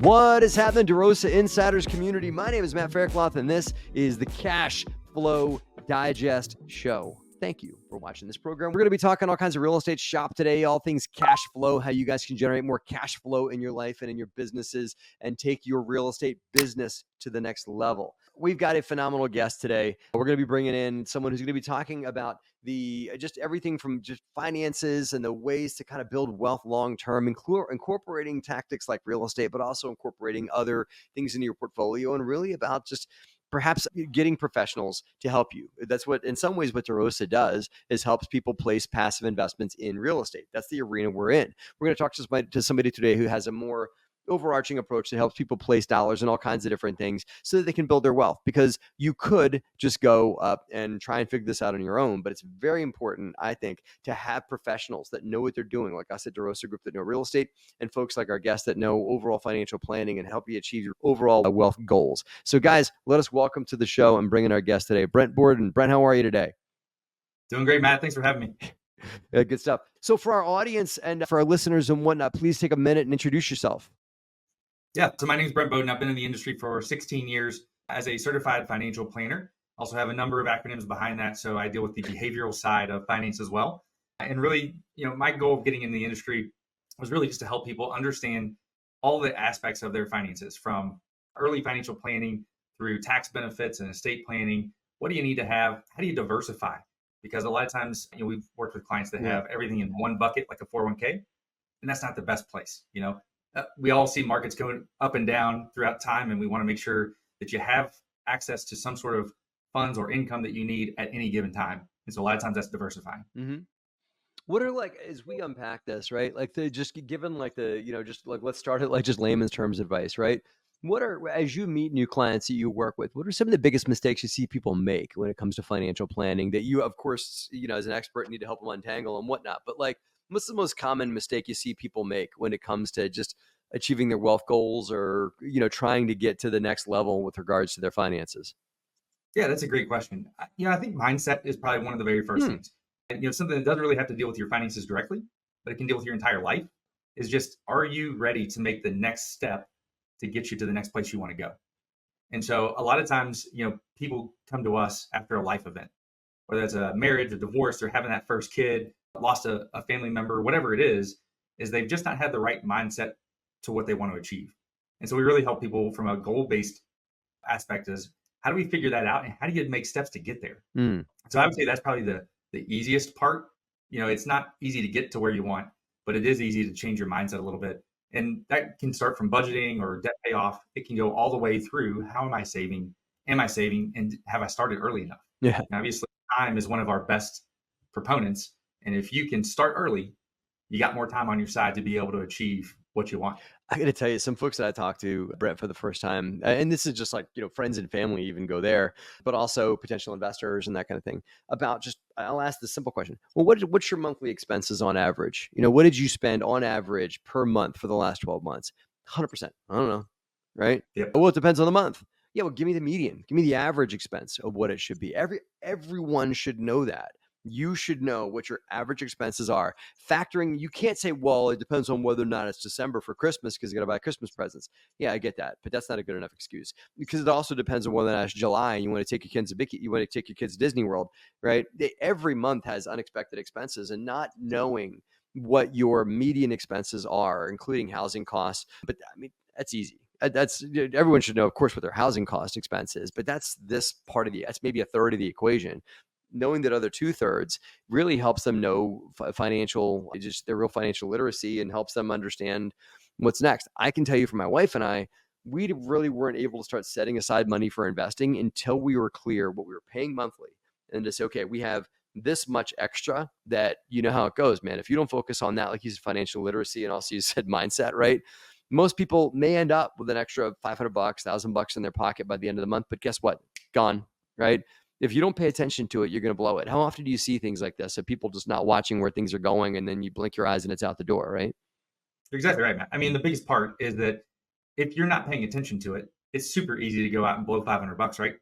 What is happening, DeRosa Insiders community? My name is Matt Faircloth, and this is the Cash Flow Digest Show. Thank you for watching this program. We're going to be talking all kinds of real estate shop today, all things cash flow, how you guys can generate more cash flow in your life and in your businesses and take your real estate business to the next level. We've got a phenomenal guest today. We're going to be bringing in someone who's going to be talking about just everything from just finances and the ways to kind of build wealth long-term, incorporating tactics like real estate, but also incorporating other things into your portfolio, and really about just perhaps getting professionals to help you. That's what, in some ways, what DeRosa does is helps people place passive investments in real estate. That's the arena we're in. We're going to talk to somebody today who has a more overarching approach that helps people place dollars in all kinds of different things so that they can build their wealth, because you could just go up and try and figure this out on your own. But it's very important, I think, to have professionals that know what they're doing. Like I said, DeRosa Group that know real estate, and folks like our guests that know overall financial planning and help you achieve your overall wealth goals. So guys, let us welcome to the show and bring in our guest today, Brent Boden. Brent, how are you today? Doing great, Matt. Thanks for having me. Good stuff. So for our audience and for our listeners and whatnot, please take a minute and introduce yourself. Yeah, so my name is Brent Boden. I've been in the industry for 16 years as a certified financial planner. Also have a number of acronyms behind that, so I deal with the behavioral side of finance as well. And really, my goal of getting in the industry was really just to help people understand all the aspects of their finances, from early financial planning through tax benefits and estate planning. What do you need to have? How do you diversify? Because a lot of times, we've worked with clients that have everything in one bucket, like a 401k, and that's not the best place. We all see markets going up and down throughout time, and we want to make sure that you have access to some sort of funds or income that you need at any given time. And so a lot of times that's diversifying. Mm-hmm. What are, as we unpack this, right? Let's start at just layman's terms advice, right? As you meet new clients that you work with, what are some of the biggest mistakes you see people make when it comes to financial planning that you, of course, as an expert need to help them untangle and whatnot, but what's the most common mistake you see people make when it comes to just achieving their wealth goals or, trying to get to the next level with regards to their finances? Yeah, that's a great question. I think mindset is probably one of the very first things. And, something that doesn't really have to deal with your finances directly, but it can deal with your entire life, is just, are you ready to make the next step to get you to the next place you want to go? And so a lot of times, people come to us after a life event, whether that's a marriage, a divorce, or having that first kid, lost a family member, whatever it is they've just not had the right mindset to what they want to achieve. And so we really help people from a goal-based aspect is, how do we figure that out? And how do you make steps to get there? So I would say that's probably the easiest part. It's not easy to get to where you want, but it is easy to change your mindset a little bit. And that can start from budgeting or debt payoff. It can go all the way through, how am I saving? Am I saving? And have I started early enough? Yeah. And obviously, time is one of our best proponents. And if you can start early, you got more time on your side to be able to achieve what you want. I got to tell you, some folks that I talked to, Brent, for the first time, and this is just friends and family even go there, but also potential investors and that kind of thing, I'll ask the simple question. Well, what's your monthly expenses on average? What did you spend on average per month for the last 12 months? 100%. I don't know. Right? Yep. Well, it depends on the month. Yeah. Well, give me the median. Give me the average expense of what it should be. Everyone should know that. You should know what your average expenses are. Factoring, you can't say, well, it depends on whether or not it's December for Christmas because you got to buy Christmas presents. Yeah, I get that, but that's not a good enough excuse, because it also depends on whether or not it's July and you want to take your kids to Disney World, right? Every month has unexpected expenses, and not knowing what your median expenses are, including housing costs. But I mean, that's easy. Everyone should know, of course, what their housing cost expense is, but that's that's maybe a third of the equation. Knowing that other 2/3 really helps them know their real financial literacy, and helps them understand what's next. I can tell you, for my wife and I, we really weren't able to start setting aside money for investing until we were clear what we were paying monthly, and to say, okay, we have this much extra. That, how it goes, man. If you don't focus on that, like you said, financial literacy, and also you said mindset, right? Most people may end up with an extra $500, $1,000 in their pocket by the end of the month, but guess what? Gone, right? If you don't pay attention to it, you're going to blow it. How often do you see things like this? So people just not watching where things are going, and then you blink your eyes and it's out the door, right? You're exactly right, Matt. I mean, the biggest part is that if you're not paying attention to it, it's super easy to go out and blow $500, right?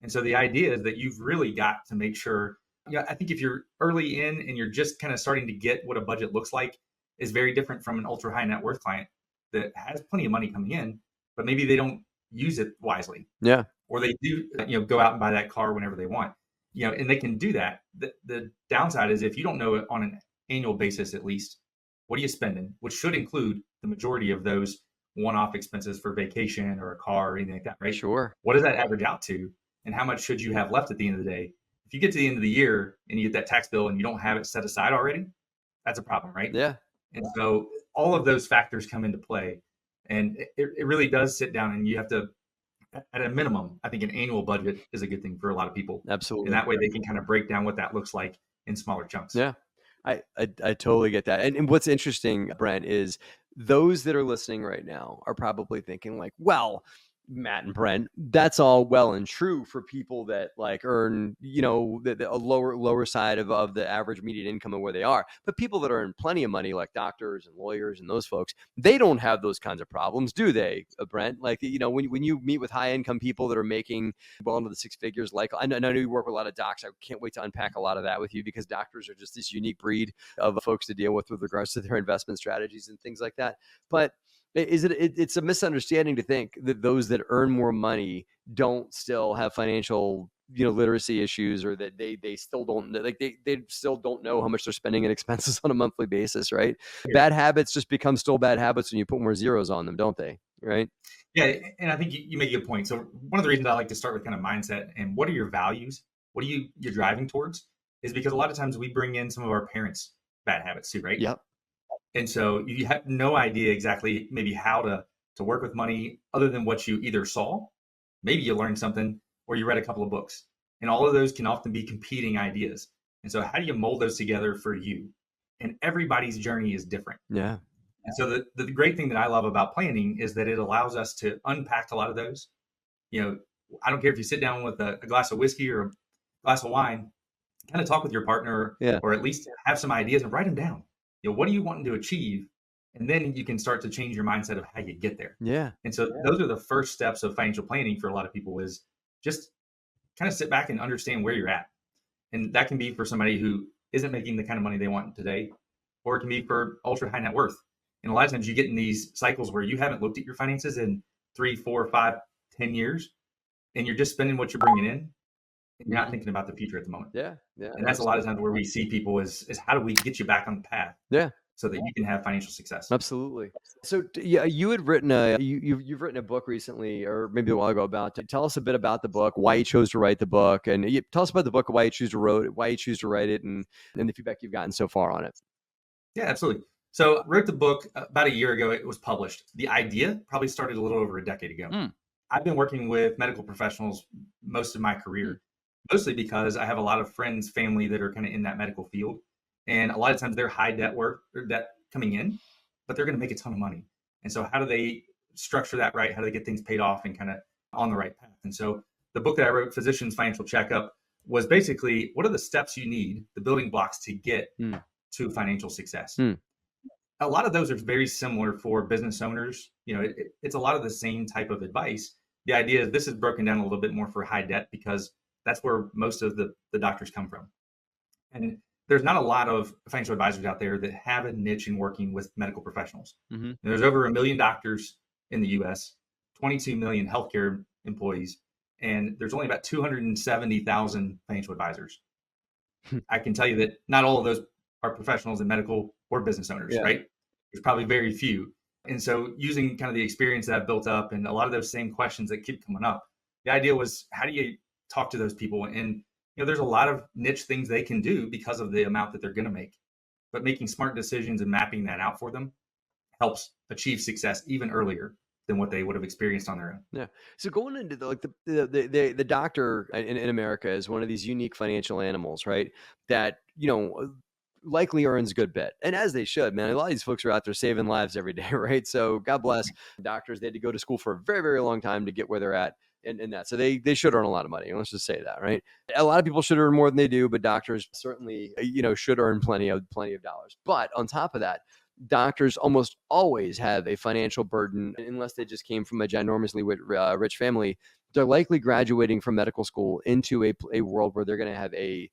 And so the idea is that you've really got to make sure, I think if you're early in and you're just kind of starting to get what a budget looks like, is very different from an ultra high net worth client that has plenty of money coming in, but maybe they don't use it wisely. Yeah. Or they do, go out and buy that car whenever they want, and they can do that. The downside is if you don't know it on an annual basis, at least, what are you spending, which should include the majority of those one-off expenses for vacation or a car or anything like that, right? Sure. What does that average out to? And how much should you have left at the end of the day? If you get to the end of the year and you get that tax bill and you don't have it set aside already, that's a problem, right? Yeah. And so all of those factors come into play. And it really does sit down, and you have to, at a minimum, I think an annual budget is a good thing for a lot of people. Absolutely. And that way they can kind of break down what that looks like in smaller chunks. Yeah. I totally get that. And what's interesting, Brent, is those that are listening right now are probably thinking like, well, Matt and Brent, that's all well and true for people that like earn, a lower side of the average median income of where they are. But people that earn plenty of money, like doctors and lawyers and those folks, they don't have those kinds of problems, do they, Brent? Like, when you meet with high income people that are making well into the six figures, like I know you work with a lot of docs. I can't wait to unpack a lot of that with you, because doctors are just this unique breed of folks to deal with regards to their investment strategies and things like that. But it's a misunderstanding to think that those that earn more money don't still have financial, literacy issues, or that they still don't, like they still don't know how much they're spending in expenses on a monthly basis, right? Yeah. Bad habits just become still bad habits when you put more zeros on them, don't they? Right? Yeah, and I think you make a good point. So one of the reasons I like to start with kind of mindset and what are your values, what are you're driving towards, is because a lot of times we bring in some of our parents' bad habits too, right? Yep. And so you have no idea exactly maybe how to work with money other than what you either saw, maybe you learned something, or you read a couple of books. And all of those can often be competing ideas. And so how do you mold those together for you? And everybody's journey is different. Yeah. And so the great thing that I love about planning is that it allows us to unpack a lot of those. I don't care if you sit down with a glass of whiskey or a glass of wine, kind of talk with your partner, or at least have some ideas and write them down. What are you wanting to achieve? And then you can start to change your mindset of how you get there. Yeah. And so those are the first steps of financial planning for a lot of people, is just kind of sit back and understand where you're at. And that can be for somebody who isn't making the kind of money they want today, or it can be for ultra high net worth. And a lot of times you get in these cycles where you haven't looked at your finances in 3, 4, 5, 10 years, and you're just spending what you're bringing in. And you're not thinking about the future at the moment. Yeah. Yeah. And that's a lot of times where we see people is how do we get you back on the path? Yeah. So that you can have financial success. Absolutely. So you had written you've written a book recently, or maybe a while ago, about tell us a bit about the book, why you chose to write the book, and tell us about the book, why you choose to write it, and the feedback you've gotten so far on it. Yeah, absolutely. So I wrote the book about a year ago. It was published. The idea probably started a little over a decade ago. I've been working with medical professionals most of my career, mostly because I have a lot of friends, family that are kind of in that medical field. And a lot of times they're high debt coming in, but they're going to make a ton of money. And so how do they structure that right? How do they get things paid off and kind of on the right path? And so the book that I wrote, Physicians Financial Checkup, was basically what are the steps you need, the building blocks to get to financial success. A lot of those are very similar for business owners. It's a lot of the same type of advice. The idea is this is broken down a little bit more for high debt, because that's where most of the doctors come from. And there's not a lot of financial advisors out there that have a niche in working with medical professionals. There's over 1 million doctors in the US, 22 million healthcare employees, and there's only about 270,000 financial advisors. I can tell you that not all of those are professionals in medical or business owners, right? There's probably very few. And so using kind of the experience that I've built up and a lot of those same questions that keep coming up, the idea was, how do you talk to those people? And there's a lot of niche things they can do because of the amount that they're going to make, but making smart decisions and mapping that out for them helps achieve success even earlier than what they would have experienced on their own. Yeah. So going into the doctor in America is one of these unique financial animals, right? That, likely earns a good bit. And as they should, man. A lot of these folks are out there saving lives every day, right? So God bless doctors. They had to go to school for a very, very long time to get where they're at. And that. So they should earn a lot of money. Let's just say that, right? A lot of people should earn more than they do, but doctors certainly, should earn plenty of dollars. But on top of that, doctors almost always have a financial burden, unless they just came from a ginormously rich family. They're likely graduating from medical school into a world where they're going to have a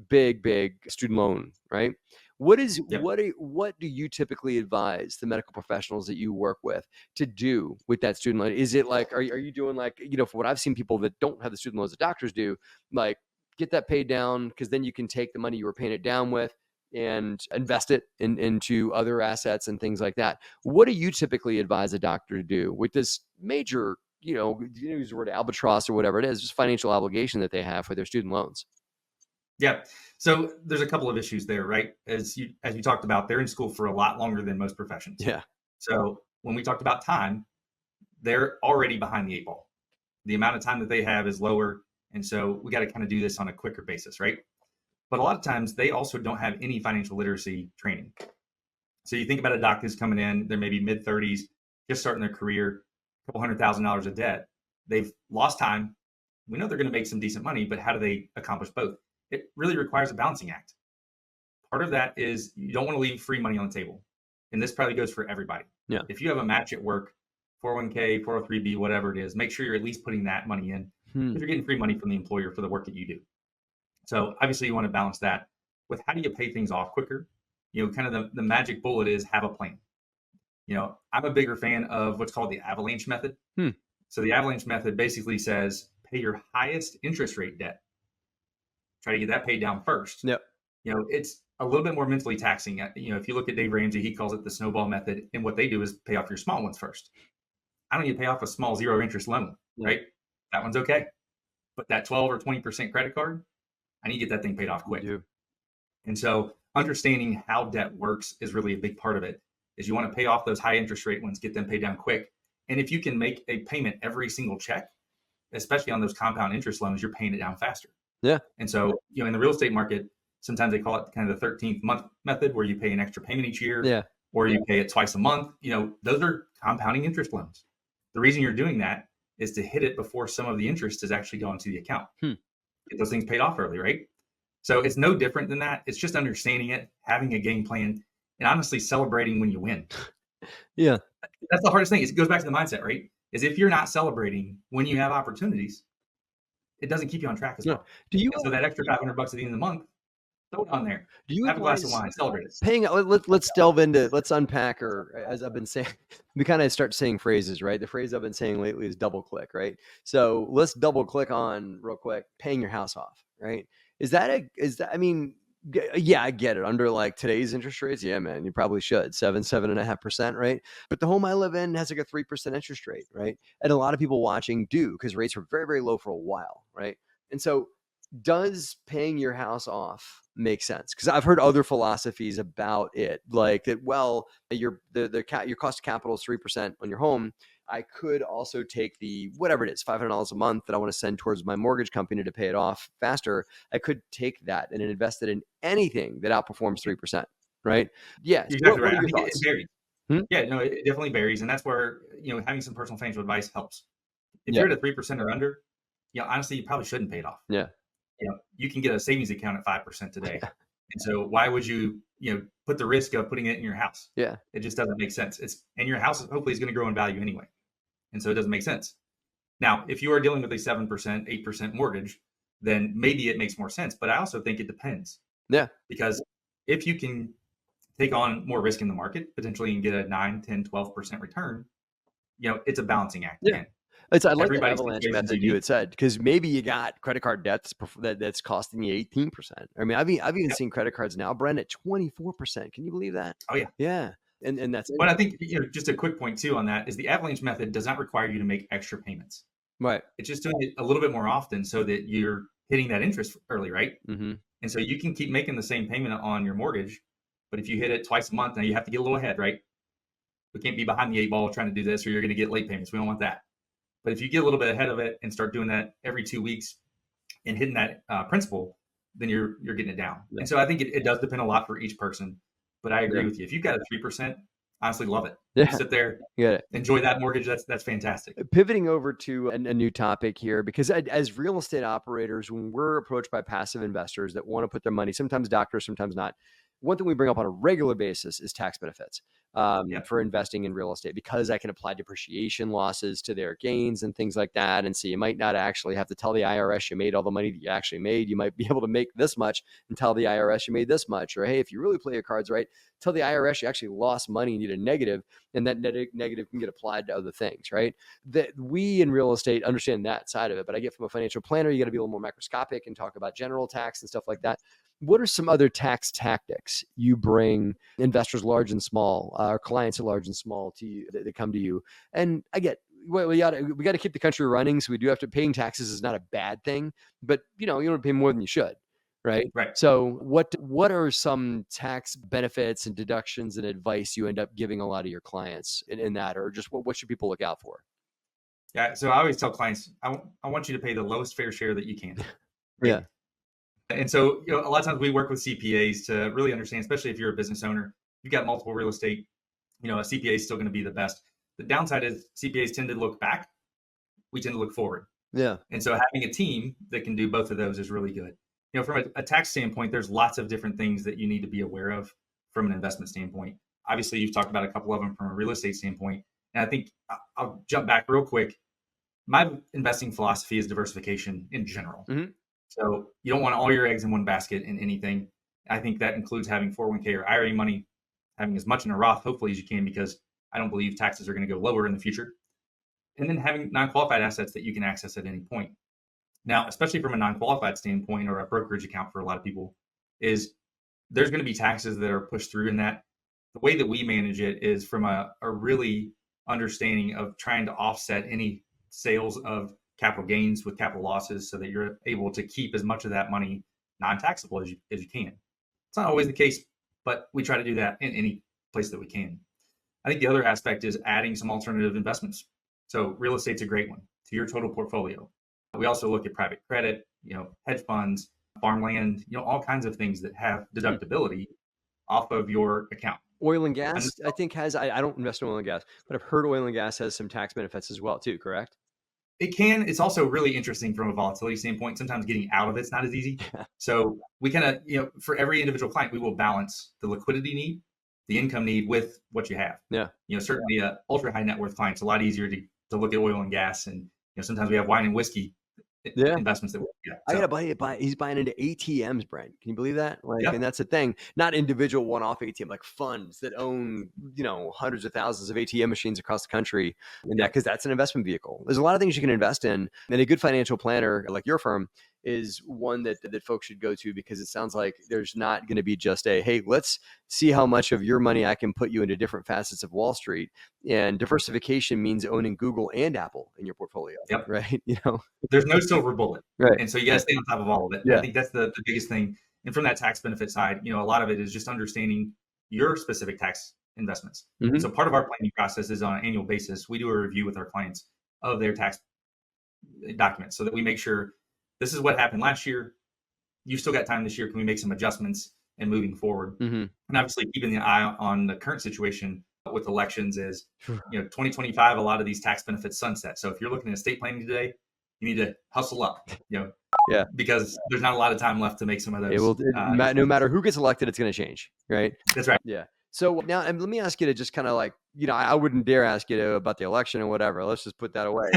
big student loan, right? What is Yep. what do you typically advise the medical professionals that you work with to do with that student loan? Is it like, are you doing like, for what I've seen people that don't have the student loans that doctors do, like get that paid down, because then you can take the money you were paying it down with and invest it into other assets and things like that. What do you typically advise a doctor to do with this major, use the word albatross or whatever it is, just financial obligation that they have for their student loans? Yeah. So there's a couple of issues there, right? As you talked about, they're in school for a lot longer than most professions. Yeah. So when we talked about time, they're already behind the eight ball. The amount of time that they have is lower. And so we got to kind of do this on a quicker basis, right? But a lot of times they also don't have any financial literacy training. So you think about a doc who's coming in, they're maybe mid 30s, just starting their career, a couple $100,000 of debt. They've lost time. We know they're going to make some decent money, but how do they accomplish both? It really requires a balancing act. Part of that is you don't want to leave free money on the table. And this probably goes for everybody. Yeah. If you have a match at work, 401k, 403b, whatever it is, make sure you're at least putting that money in because you're getting free money from the employer for the work that you do. So obviously you want to balance that with how do you pay things off quicker? Kind of the magic bullet is have a plan. I'm a bigger fan of what's called the avalanche method. So the avalanche method basically says pay your highest interest rate debt. Try to get that paid down first. Yep. It's a little bit more mentally taxing. If you look at Dave Ramsey, he calls it the snowball method. And what they do is pay off your small ones first. I don't need to pay off a small 0 interest loan, right? That one's okay. But that 12 or 20% credit card, I need to get that thing paid off quick. And so understanding how debt works is really a big part of it, is you want to pay off those high interest rate ones, get them paid down quick. And if you can make a payment every single check, especially on those compound interest loans, you're paying it down faster. Yeah. And so, in the real estate market, sometimes they call it kind of the 13th month method where you pay an extra payment each year. Yeah. Or you pay it twice a month. Those are compounding interest loans. The reason you're doing that is to hit it before some of the interest is actually going to the account. Get those things paid off early, right? So it's no different than that. It's just understanding it, having a game plan, and honestly celebrating when you win. Yeah. That's the hardest thing. It goes back to the mindset, right? Is if you're not celebrating when you have opportunities, it doesn't keep you on track as well. So that extra $500 at the end of the month, throw it on there. Do you have a glass of wine, celebrate it. Let's unpack, or as I've been saying, we kind of start saying phrases, right? The phrase I've been saying lately is double click, right? So let's double click on real quick, paying your house off, right? Yeah, I get it. Under like today's interest rates, yeah, man, you probably should 7.5%, right? But the home I live in has like a 3% interest rate, right? And a lot of people watching do, because rates were very, very low for a while, right? And so, does paying your house off make sense? Because I've heard other philosophies about it, like that. Well, your cost of capital is 3% on your home. I could also take the whatever it is, $500 a month that I want to send towards my mortgage company to pay it off faster. I could take that and invest it in anything that outperforms 3%, right? Yeah, exactly right. I think it varies. Yeah, no, it definitely varies, and that's where having some personal financial advice helps. If you're at a 3% or under, honestly, you probably shouldn't pay it off. Yeah, you can get a savings account at 5% today, and so why would you put the risk of putting it in your house? Yeah, it just doesn't make sense. And your house hopefully is going to grow in value anyway. And so it doesn't make sense. Now, if you are dealing with a 7%, 8% mortgage, then maybe it makes more sense. But I also think it depends. Yeah. Because if you can take on more risk in the market, potentially you can get a 9, 10, 12% return, it's a balancing act. Yeah. I like the avalanche method you had said, because maybe you got credit card debts that's costing you 18%. I mean, I've even seen credit cards now, Brent, at 24%. Can you believe that? Oh, yeah. Yeah. And that's but I think just a quick point too on that is the avalanche method does not require you to make extra payments. Right. It's just doing it a little bit more often so that you're hitting that interest early, right? Mm-hmm. And so you can keep making the same payment on your mortgage, but if you hit it twice a month, now you have to get a little ahead, right? We can't be behind the eight ball trying to do this, or you're going to get late payments. We don't want that. But if you get a little bit ahead of it and start doing that every 2 weeks and hitting that principal, then you're getting it down. Yeah. And so I think it does depend a lot for each person. But I agree with you. If you've got a 3%, honestly, love it. Yeah. Sit there, enjoy that mortgage. That's fantastic. Pivoting over to a new topic here, because as real estate operators, when we're approached by passive investors that want to put their money, sometimes doctors, sometimes not, one thing we bring up on a regular basis is tax benefits Yeah. for investing in real estate, because I can apply depreciation losses to their gains and things like that. And so you might not actually have to tell the IRS you made all the money that you actually made. You might be able to make this much and tell the IRS you made this much. Or, hey, if you really play your cards right, tell the IRS you actually lost money and you did a negative, and that negative can get applied to other things, right? That we in real estate understand that side of it. But I get from a financial planner, you got to be a little more microscopic and talk about general tax and stuff like that. What are some other tax tactics you bring investors large and small, our clients are large and small to you, that come to you? And I get, we got to keep the country running. So we do have to, paying taxes is not a bad thing, but you don't pay more than you should. Right. Right. So what are some tax benefits and deductions and advice you end up giving a lot of your clients in that, or just what should people look out for? Yeah. So I always tell clients, I want you to pay the lowest fair share that you can. Right? Yeah. And so, a lot of times we work with CPAs to really understand, especially if you're a business owner, you've got multiple real estate, a CPA is still going to be the best. The downside is CPAs tend to look back. We tend to look forward. Yeah. And so having a team that can do both of those is really good. From a tax standpoint, there's lots of different things that you need to be aware of from an investment standpoint. Obviously, you've talked about a couple of them from a real estate standpoint. And I think I'll jump back real quick. My investing philosophy is diversification in general. Mm-hmm. So you don't want all your eggs in one basket in anything. I think that includes having 401k or IRA money, having as much in a Roth, hopefully, as you can, because I don't believe taxes are going to go lower in the future. And then having non-qualified assets that you can access at any point. Now, especially from a non-qualified standpoint or a brokerage account for a lot of people, is there's going to be taxes that are pushed through in that. The way that we manage it is from a really understanding of trying to offset any sales of capital gains with capital losses so that you're able to keep as much of that money non-taxable as you can. It's not always the case, but we try to do that in any place that we can. I think the other aspect is adding some alternative investments. So real estate's a great one to your total portfolio. We also look at private credit, hedge funds, farmland, all kinds of things that have deductibility off of your account. Oil and gas, I think I don't invest in oil and gas, but I've heard oil and gas has some tax benefits as well too, correct? It can. It's also really interesting from a volatility standpoint. Sometimes getting out of it's not as easy. So we kind of, for every individual client, we will balance the liquidity need, the income need with what you have. Yeah. Certainly ultra high net worth clients, a lot easier to look at oil and gas. And, sometimes we have wine and whiskey investments that we get. So. I got a buddy, he's buying into ATMs, Brent. Can you believe that? Yep. And that's the thing, not individual one-off ATM, like funds that own, hundreds of thousands of ATM machines across the country. And because that's an investment vehicle. There's a lot of things you can invest in. And a good financial planner like your firm is one that folks should go to, because it sounds like there's not going to be just hey, let's see how much of your money I can put you into different facets of Wall Street. And diversification means owning Google and Apple in your portfolio. Yep. Right. There's no silver bullet. Right. And so you got to stay on top of all of it. Yeah. I think that's the biggest thing. And from that tax benefit side, a lot of it is just understanding your specific tax investments. Mm-hmm. So part of our planning process is on an annual basis. We do a review with our clients of their tax documents so that we make sure this is what happened last year. You've still got time this year. Can we make some adjustments and moving forward? Mm-hmm. And obviously keeping an eye on the current situation with elections is, 2025, a lot of these tax benefits sunset. So if you're looking at estate planning today, you need to hustle up, because there's not a lot of time left to make some of those. No matter who gets elected, it's going to change. Right. That's right. Yeah. So now, and let me ask you to just kind of like, I wouldn't dare ask you about the election or whatever. Let's just put that away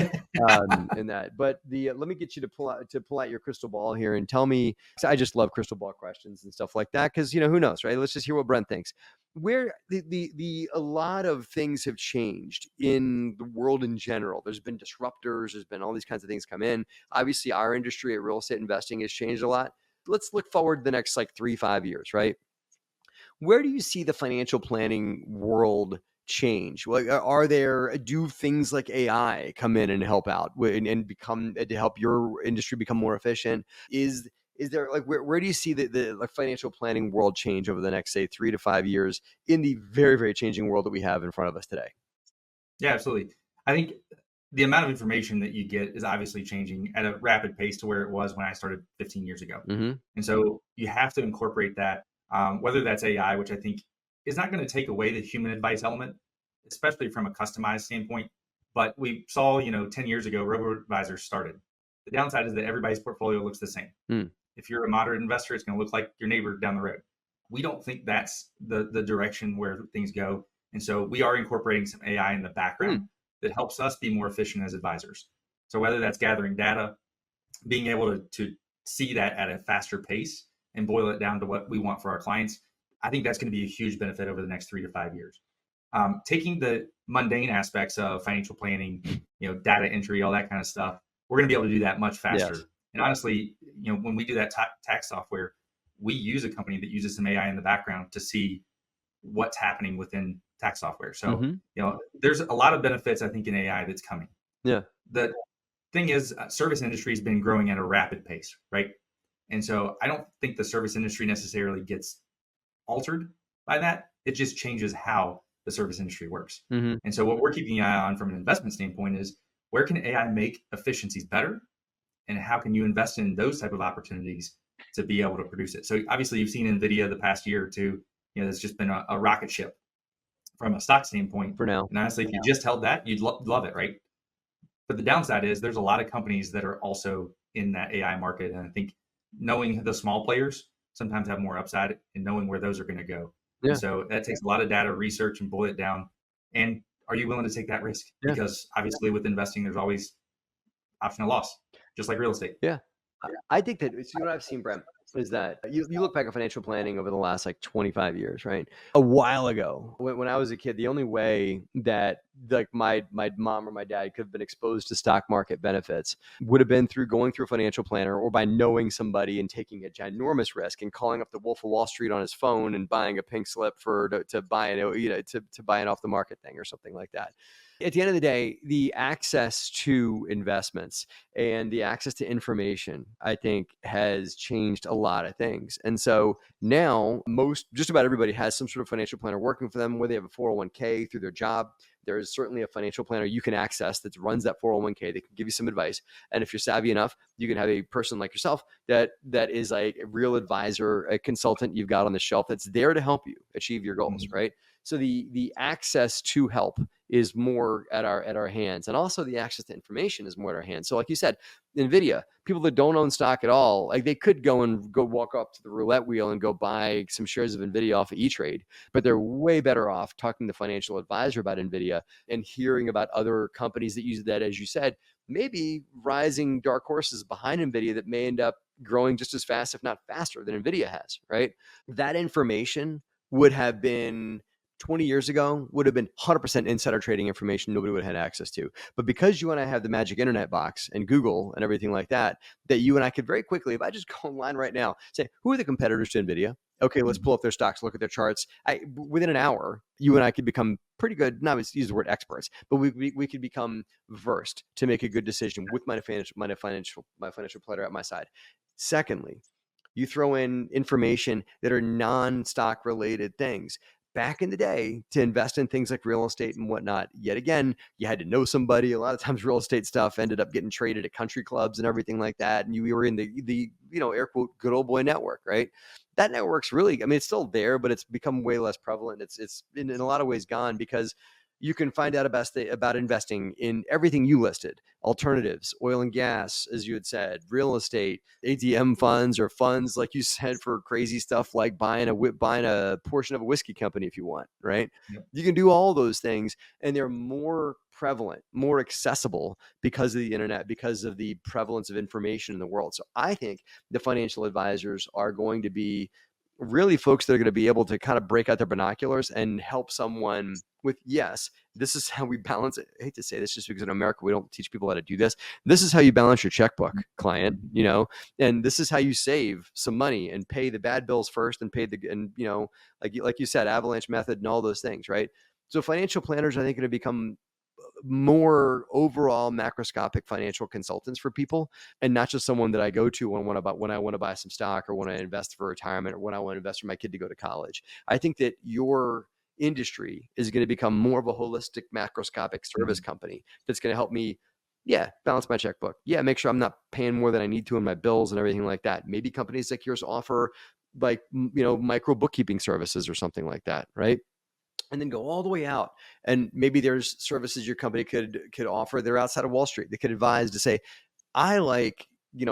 in that. But let me get you to pull out your crystal ball here and tell me. I just love crystal ball questions and stuff like that, because who knows, right? Let's just hear what Brent thinks. Where a lot of things have changed in the world in general. There's been disruptors. There's been all these kinds of things come in. Obviously, our industry at real estate investing has changed a lot. Let's look forward the next 3-5 years, right? Where do you see the financial planning world change? Do things like AI come in and help out and to help your industry become more efficient? Is there where do you see the financial planning world change over the next, say, 3 to 5 years in the very, very changing world that we have in front of us today? Yeah, absolutely. I think the amount of information that you get is obviously changing at a rapid pace to where it was when I started 15 years ago. Mm-hmm. And so you have to incorporate that. Whether that's AI, which I think is not going to take away the human advice element, especially from a customized standpoint. But we saw, 10 years ago, robo-advisors started. The downside is that everybody's portfolio looks the same. If you're a moderate investor, it's going to look like your neighbor down the road. we don't think that's the direction where things go. And so we are incorporating some AI in the background that helps us be more efficient as advisors. So whether that's gathering data, being able to see that at a faster pace and boil it down to what we want for our clients, I think that's going to be a huge benefit over the next 3 to 5 years. Taking the mundane aspects of financial planning, data entry, all that kind of stuff, we're going to be able to do that much faster. Yes. And honestly, when we do that tax software, we use a company that uses some AI in the background to see what's happening within tax software. So, there's a lot of benefits, I think, in AI that's coming. Yeah. The thing is, service industry has been growing at a rapid pace, right? And so I don't think the service industry necessarily gets altered by that. It just changes how the service industry works. And so what we're keeping an eye on from an investment standpoint is, where can AI make efficiencies better? And how can you invest in those type of opportunities to be able to produce it? So obviously you've seen NVIDIA the past year or two, it's just been a rocket ship from a stock standpoint. For now. And honestly, if you just held that, you'd love it, right? But the downside is there's a lot of companies that are also in that AI market. And I think knowing the small players sometimes have more upside in knowing where those are going to go. Yeah. And so that takes a lot of data research and boil it down. And are you willing to take that risk? Yeah. Because obviously with investing, there's always option of loss, just like real estate. Yeah. I think that what I've seen, Brent, is that you look back at financial planning over the last 25 years, right? A while ago, when I was a kid, the only way that my mom or my dad could have been exposed to stock market benefits would have been through going through a financial planner, or by knowing somebody and taking a ginormous risk and calling up the Wolf of Wall Street on his phone and buying a pink slip to buy to buy an off the market thing or something like that. At the end of the day, the access to investments and the access to information, I think, has changed a lot of things. And so now just about everybody has some sort of financial planner working for them, whether they have a 401k through their job. There is certainly a financial planner you can access that runs that 401k. They can give you some advice. And if you're savvy enough, you can have a person like yourself that is like a real advisor, a consultant you've got on the shelf that's there to help you achieve your goals, right? So the access to help is more at our hands, and also the access to information is more at our hands. So like you said, NVIDIA, people that don't own stock at all, like they could go walk up to the roulette wheel and go buy some shares of NVIDIA off of E-Trade, but they're way better off talking to the financial advisor about NVIDIA and hearing about other companies that use that, as you said, maybe rising dark horses behind NVIDIA that may end up growing just as fast, if not faster, than NVIDIA has, right? That information would have been 20 years ago, would have been 100% insider trading information nobody would have had access to. But because you and I have the magic internet box and Google and everything like that, that you and I could very quickly, if I just go online right now, say, who are the competitors to NVIDIA? Okay, let's pull up their stocks, look at their charts. Within an hour, you and I could become pretty good, not use the word experts, but we could become versed to make a good decision with my financial planner at my side. Secondly, you throw in information that are non-stock related things. Back in the day, to invest in things like real estate and whatnot, yet again, you had to know somebody. A lot of times real estate stuff ended up getting traded at country clubs and everything like that. And you were in the air quote, good old boy network, right? That network's really, it's still there, but it's become way less prevalent. It's in a lot of ways gone, because you can find out about investing in everything you listed: alternatives, oil and gas, as you had said, real estate, ATM funds, or funds, like you said, for crazy stuff like buying a portion of a whiskey company if you want, right? Yep. You can do all those things, and they're more prevalent, more accessible because of the internet, because of the prevalence of information in the world. So I think the financial advisors are going to be really folks that are going to be able to kind of break out their binoculars and help someone with, yes, this is how we balance it. I hate to say this just because in America, we don't teach people how to do this. This is how you balance your checkbook, client, and this is how you save some money and pay the bad bills first and like you said, avalanche method and all those things, right? So financial planners, I think, are going to become more overall macroscopic financial consultants for people, and not just someone that I go to when I want to buy some stock, or when I invest for retirement, or when I want to invest for my kid to go to college. I think that your industry is going to become more of a holistic macroscopic service company that's going to help me, balance my checkbook. Make sure I'm not paying more than I need to in my bills and everything like that. Maybe companies like yours offer micro bookkeeping services or something like that, right? And then go all the way out. And maybe there's services your company could offer. They're outside of Wall Street. They could advise to say, I like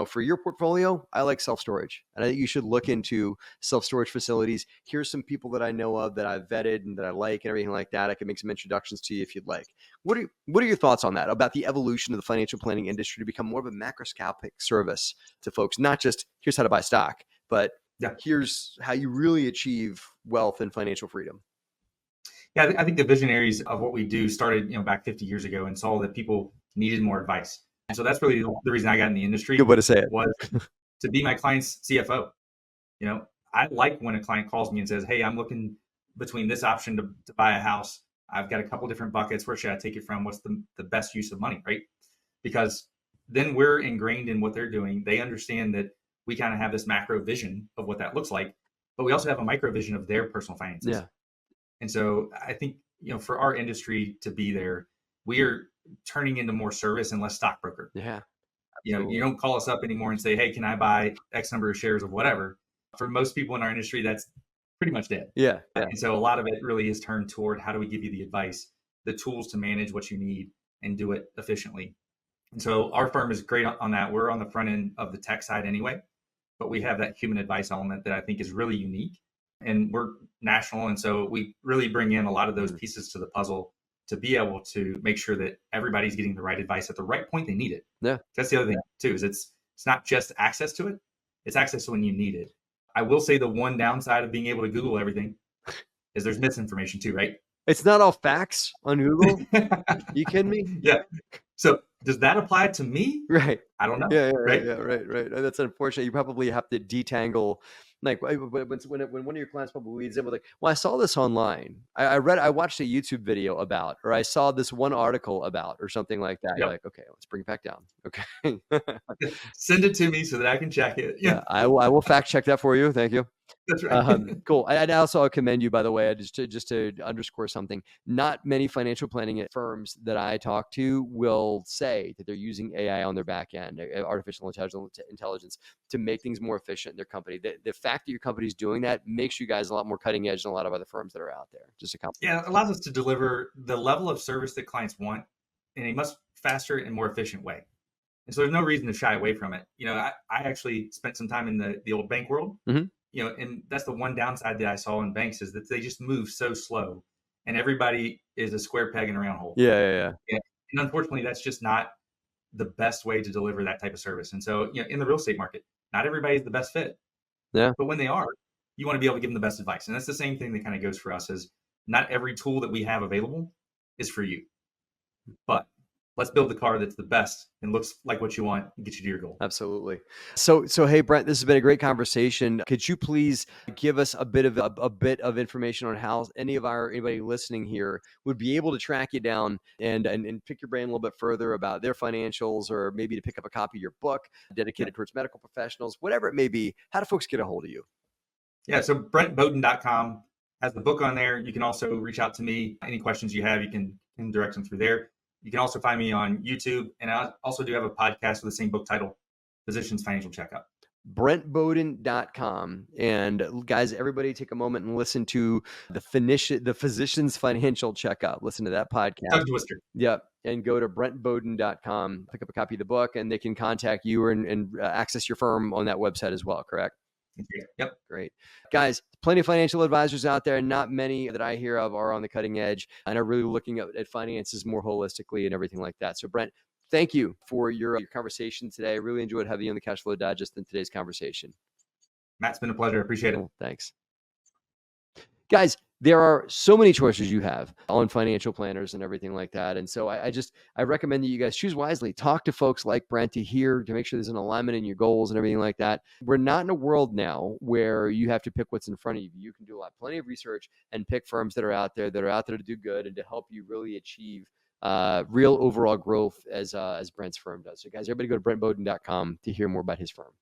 for your portfolio, I like self-storage. And I think you should look into self-storage facilities. Here's some people that I know of that I've vetted and that I like and everything like that. I can make some introductions to you if you'd like. What are your thoughts on that, about the evolution of the financial planning industry to become more of a macroscopic service to folks, not just here's how to buy stock, but here's how you really achieve wealth and financial freedom? Yeah, I think the visionaries of what we do started, back 50 years ago and saw that people needed more advice. And so that's really the reason I got in the industry. Good way to say it. Was to be my client's CFO. I like when a client calls me and says, hey, I'm looking between this option to buy a house. I've got a couple different buckets. Where should I take it from? What's the best use of money, right? Because then we're ingrained in what they're doing. They understand that we kind of have this macro vision of what that looks like, but we also have a micro vision of their personal finances. Yeah. And so I think, for our industry to be there, we are turning into more service and less stockbroker. Yeah. You don't call us up anymore and say, hey, can I buy X number of shares of whatever? For most people in our industry, that's pretty much dead. Yeah. And so a lot of it really is turned toward how do we give you the advice, the tools to manage what you need and do it efficiently. And so our firm is great on that. We're on the front end of the tech side anyway, but we have that human advice element that I think is really unique. And we're national. And so we really bring in a lot of those pieces to the puzzle to be able to make sure that everybody's getting the right advice at the right point they need it. Yeah. That's the other thing too, is it's not just access to it, it's access to when you need it. I will say the one downside of being able to Google everything is there's misinformation too, right? It's not all facts on Google. You kidding me? Yeah. So does that apply to me? Right. I don't know. Yeah. Right. Right. That's unfortunate. You probably have to detangle. Like when one of your clients probably leads in with like, well, I saw this online. I watched a YouTube video about, or I saw this one article about, or something like that. Yep. You're like, okay, let's bring it back down. Okay. Send it to me so that I can check it. Yeah. I will fact check that for you. Thank you. That's right. Cool. I also commend you, by the way, just to underscore something. Not many financial planning firms that I talk to will say that they're using AI on their back end, artificial intelligence, to make things more efficient in their company. The fact that your company is doing that makes you guys a lot more cutting edge than a lot of other firms that are out there. Just a couple. Yeah, it allows us to deliver the level of service that clients want in a much faster and more efficient way. And so there's no reason to shy away from it. I actually spent some time in the old bank world. Mm-hmm. And that's the one downside that I saw in banks is that they just move so slow and everybody is a square peg in a round hole. Yeah. And unfortunately, that's just not the best way to deliver that type of service. And so, in the real estate market, not everybody's the best fit. Yeah. But when they are, you want to be able to give them the best advice. And that's the same thing that kind of goes for us is not every tool that we have available is for you. But let's build the car that's the best and looks like what you want and get you to your goal. Absolutely. So hey, Brent, this has been a great conversation. Could you please give us a bit of information on how anybody listening here would be able to track you down and pick your brain a little bit further about their financials, or maybe to pick up a copy of your book dedicated towards medical professionals, whatever it may be? How do folks get a hold of you? Yeah. So BrentBoden.com has the book on there. You can also reach out to me. Any questions you have, you can direct them through there. You can also find me on YouTube, and I also do have a podcast with the same book title, Physicians Financial Checkup. BrentBoden.com. And guys, everybody take a moment and listen to the Physicians Financial Checkup. Listen to that podcast. Tongue twister. Yep. And go to BrentBoden.com, pick up a copy of the book, and they can contact you and access your firm on that website as well, correct? Yep. Great. Guys, plenty of financial advisors out there. Not many that I hear of are on the cutting edge and are really looking at finances more holistically and everything like that. So Brent, thank you for your conversation today. I really enjoyed having you on the Cash Flow Digest in today's conversation. Matt, it's been a pleasure. I appreciate it. Cool. Thanks. Guys, there are so many choices you have on financial planners and everything like that. And so I recommend that you guys choose wisely. Talk to folks like Brent to make sure there's an alignment in your goals and everything like that. We're not in a world now where you have to pick what's in front of you. You can do plenty of research and pick firms that are out there to do good and to help you really achieve real overall growth as Brent's firm does. So guys, everybody go to BrentBoden.com to hear more about his firm.